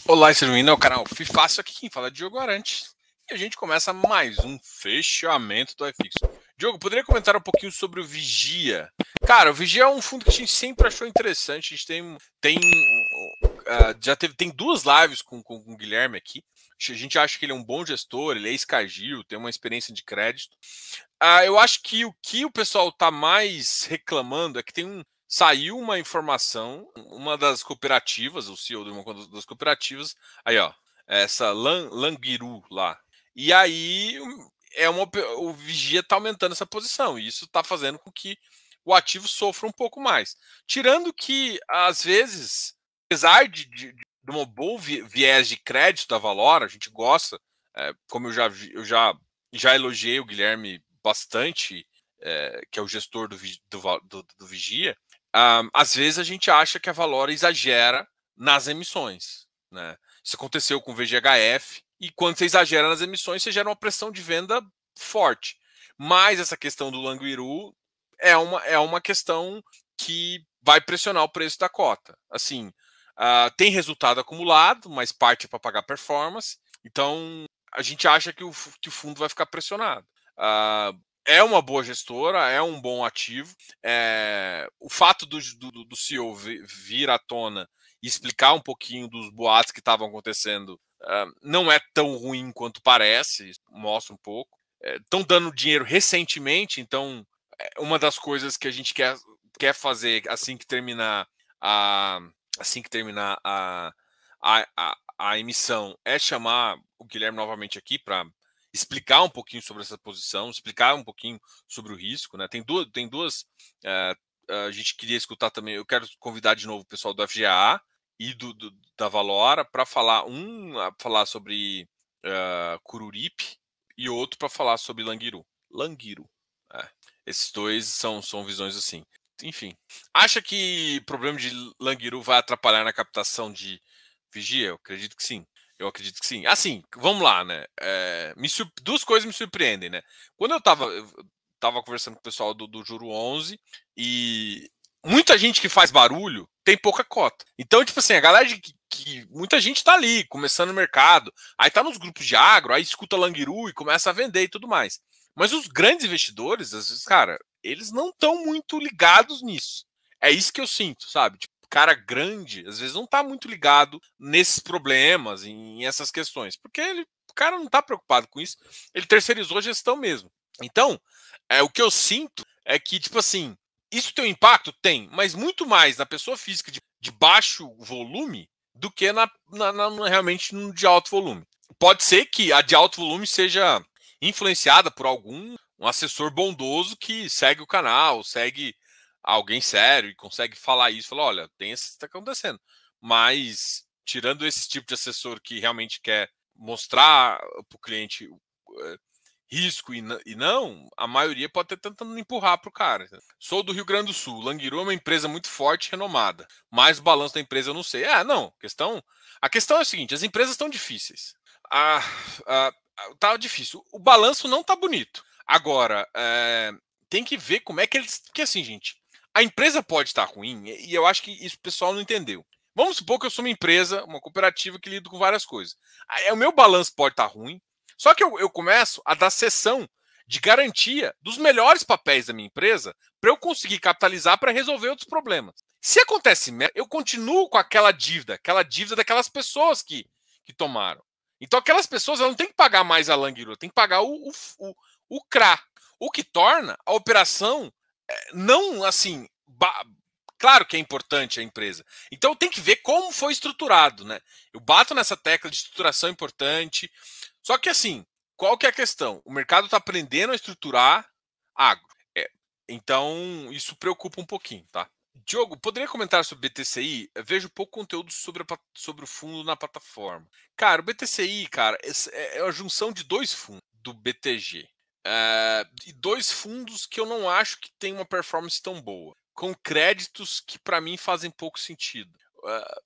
Olá, seja bem-vindo ao canal FIFácil, aqui quem fala é Diogo Arantes. E a gente começa mais um fechamento do iFix. Diogo, poderia comentar um pouquinho sobre o Vigia? Cara, o Vigia é um fundo que a gente sempre achou interessante. A gente tem duas lives com o Guilherme aqui. A gente acha que ele é um bom gestor, ele é ex-Cargill, tem uma experiência de crédito. Eu acho que o pessoal está mais reclamando é que saiu uma informação, uma das cooperativas, o CEO de uma das cooperativas, aí ó, essa Langiru lá. E aí o Vigia está aumentando essa posição, e isso está fazendo com que o ativo sofra um pouco mais. Tirando que, às vezes, apesar de um bom viés de crédito da Valora, a gente gosta, como eu já elogiei o Guilherme bastante, que é o gestor do Vigia. Às vezes a gente acha que a Valora exagera nas emissões, né? Isso aconteceu com o VGHF, e quando você exagera nas emissões, você gera uma pressão de venda forte. Mas essa questão do Langiru é uma questão que vai pressionar o preço da cota. Assim, tem resultado acumulado, mas parte é para pagar performance. Então, a gente acha que o fundo vai ficar pressionado. É uma boa gestora, é um bom ativo. O fato do CEO vir à tona e explicar um pouquinho dos boatos que estavam acontecendo não é tão ruim quanto parece, mostra um pouco. Estão dando dinheiro recentemente, então uma das coisas que a gente quer fazer assim que terminar a emissão é chamar o Guilherme novamente aqui para explicar um pouquinho sobre essa posição, explicar um pouquinho sobre o risco, né? Tem duas. A gente queria escutar também. Eu quero convidar de novo o pessoal do FGA e da Valora para falar sobre Cururipe e outro para falar sobre Langiru. Esses dois são visões assim. Enfim, acha que o problema de Langiru vai atrapalhar na captação de Vigia? Eu acredito que sim. Assim, vamos lá, né? Duas coisas me surpreendem, né? Quando eu tava conversando com o pessoal do Juro 11, e muita gente que faz barulho tem pouca cota. Então, tipo assim, a galera que muita gente tá ali, começando no mercado, aí tá nos grupos de agro, aí escuta Langiru e começa a vender e tudo mais. Mas os grandes investidores, às vezes, cara, eles não estão muito ligados nisso. É isso que eu sinto, sabe? Tipo, cara grande, às vezes não está muito ligado nesses problemas, em essas questões, porque o cara não está preocupado com isso, ele terceirizou a gestão mesmo. Então, o que eu sinto é que, tipo assim, isso tem um impacto? Tem, mas muito mais na pessoa física de baixo volume do que realmente de alto volume. Pode ser que a de alto volume seja influenciada por um assessor bondoso que segue o canal, segue alguém sério e consegue falar isso, falar, olha, tem isso que está acontecendo. Mas, tirando esse tipo de assessor que realmente quer mostrar para o cliente risco e não, a maioria pode estar tentando empurrar para o cara. Sou do Rio Grande do Sul, Langiru é uma empresa muito forte e renomada, mas o balanço da empresa eu não sei. Não, a questão é a seguinte, as empresas estão difíceis. Tá difícil. O balanço não tá bonito. Agora, tem que ver como é que eles... Porque assim, gente, a empresa pode estar ruim, e eu acho que isso o pessoal não entendeu. Vamos supor que eu sou uma empresa, uma cooperativa que lido com várias coisas. O meu balanço pode estar ruim, só que eu começo a dar cessão de garantia dos melhores papéis da minha empresa para eu conseguir capitalizar para resolver outros problemas. Se acontece merda, eu continuo com aquela dívida daquelas pessoas que tomaram. Então aquelas pessoas não têm que pagar mais a Langiru, tem que pagar o CRA. O que torna a operação não assim... Claro que é importante a empresa. Então tem que ver como foi estruturado, né? Eu bato nessa tecla de estruturação importante. Só que assim, qual que é a questão? O mercado está aprendendo a estruturar agro. Então isso preocupa um pouquinho, tá? Diogo, poderia comentar sobre BTCI? Eu vejo pouco conteúdo sobre o fundo na plataforma. Cara, o BTCI, cara, é a junção de dois fundos do BTG. E dois fundos que eu não acho que tem uma performance tão boa, com créditos que para mim fazem pouco sentido.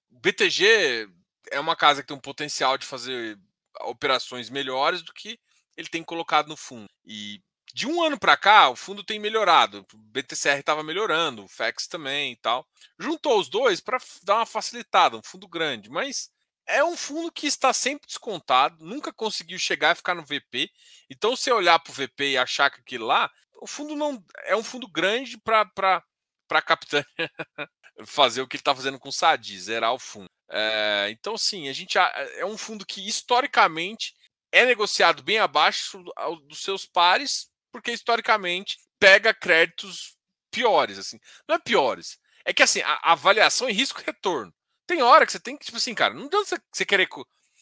O BTG é uma casa que tem um potencial de fazer operações melhores do que ele tem colocado no fundo. E de um ano para cá, o fundo tem melhorado. O BTCR estava melhorando, o FEX também e tal. Juntou os dois para dar uma facilitada, um fundo grande, mas é um fundo que está sempre descontado, nunca conseguiu chegar a ficar no VP. Então, se você olhar para o VP e achar que aquilo lá, o fundo não é um fundo grande para a capitã fazer o que ele está fazendo com o Sadi, zerar o fundo. Então, sim, é um fundo que historicamente é negociado bem abaixo dos seus pares, porque historicamente pega créditos piores, assim. Não é piores, é que assim, a avaliação é risco-retorno. Tem hora que você tem que, tipo assim, cara, não adianta você querer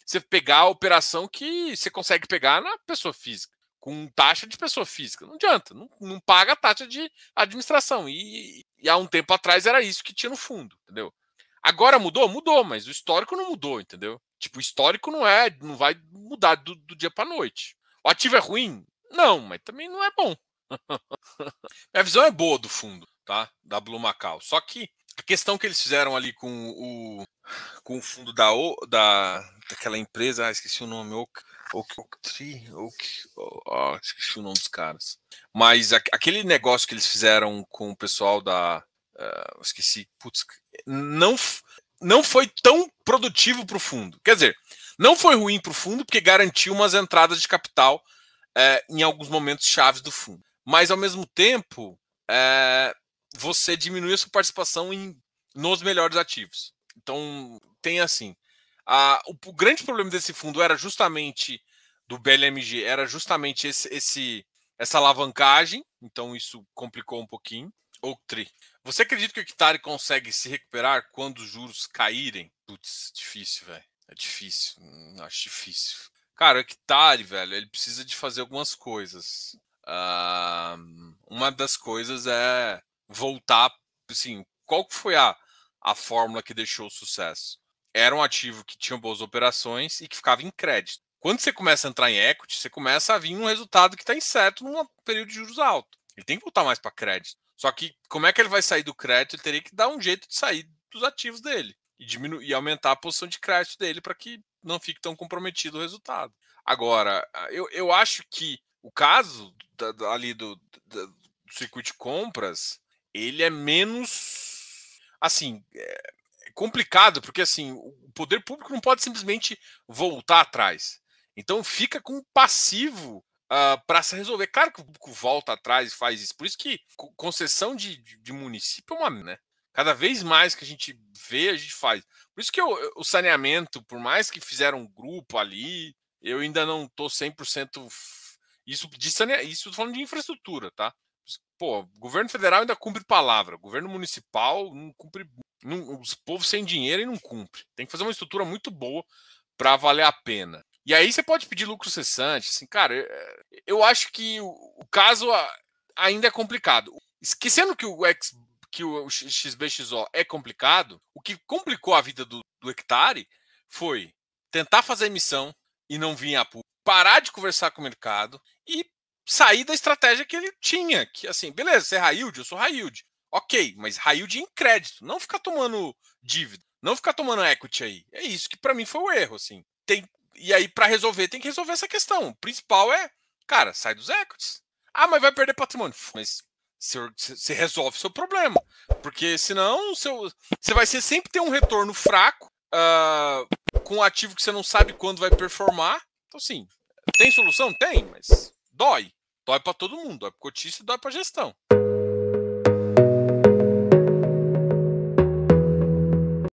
você pegar a operação que você consegue pegar na pessoa física, com taxa de pessoa física. Não adianta, não paga a taxa de administração. E há um tempo atrás era isso que tinha no fundo, entendeu? Agora mudou? Mudou, mas o histórico não mudou, entendeu? Tipo, o histórico não vai mudar do dia para noite. O ativo é ruim? Não, mas também não é bom. Minha visão é boa do fundo, tá? Da Blue Macau. Só que a questão que eles fizeram ali com o fundo daquela empresa, esqueci o nome, esqueci o nome dos caras. Mas aquele negócio que eles fizeram com o pessoal esqueci, putz, não foi tão produtivo para o fundo. Quer dizer, não foi ruim para o fundo porque garantiu umas entradas de capital em alguns momentos chaves do fundo. Mas, ao mesmo tempo, você diminui a sua participação nos melhores ativos. Então, tem assim. O grande problema desse fundo era justamente, do BLMG, era justamente essa alavancagem. Então, isso complicou um pouquinho. Oaktree. Você acredita que o hectare consegue se recuperar quando os juros caírem? Putz, difícil, velho. É difícil. Acho difícil. Cara, o hectare, velho, ele precisa de fazer algumas coisas. Uma das coisas é voltar, assim, qual que foi a fórmula que deixou o sucesso? Era um ativo que tinha boas operações e que ficava em crédito. Quando você começa a entrar em equity, você começa a vir um resultado que está incerto num período de juros alto. Ele tem que voltar mais para crédito. Só que como é que ele vai sair do crédito? Ele teria que dar um jeito de sair dos ativos dele e diminuir e aumentar a posição de crédito dele para que não fique tão comprometido o resultado. Agora, eu acho que o caso ali do circuito de compras, ele é menos, assim, complicado, porque assim, o poder público não pode simplesmente voltar atrás. Então fica com um passivo para se resolver. Claro que o público volta atrás e faz isso. Por isso que concessão de município é uma, né? Cada vez mais que a gente vê, a gente faz. Por isso que o saneamento, por mais que fizeram um grupo ali, eu ainda não estou 100%. Isso tô falando de infraestrutura, tá? Pô, o governo federal ainda cumpre palavra, o governo municipal não cumpre. Os povos sem dinheiro e não cumpre. Tem que fazer uma estrutura muito boa para valer a pena. E aí você pode pedir lucro cessante. Assim, cara, eu acho que o caso ainda é complicado. Esquecendo que o XBXO é complicado, o que complicou a vida do hectare foi tentar fazer emissão e não vir a público, parar de conversar com o mercado e sair da estratégia que ele tinha. Que assim, beleza, você é high yield, eu sou high yield. Ok, mas high yield em crédito, não ficar tomando dívida, não ficar tomando equity aí. É isso que para mim foi o erro, assim. E aí para resolver, tem que resolver essa questão. O principal é, cara, sai dos equities. Ah, mas vai perder patrimônio. Mas você resolve o seu problema, porque senão você vai sempre ter um retorno fraco com um ativo que você não sabe quando vai performar. Então, sim, tem solução? Tem, mas dói. Dói para todo mundo, dói para o cotista e dói para a gestão.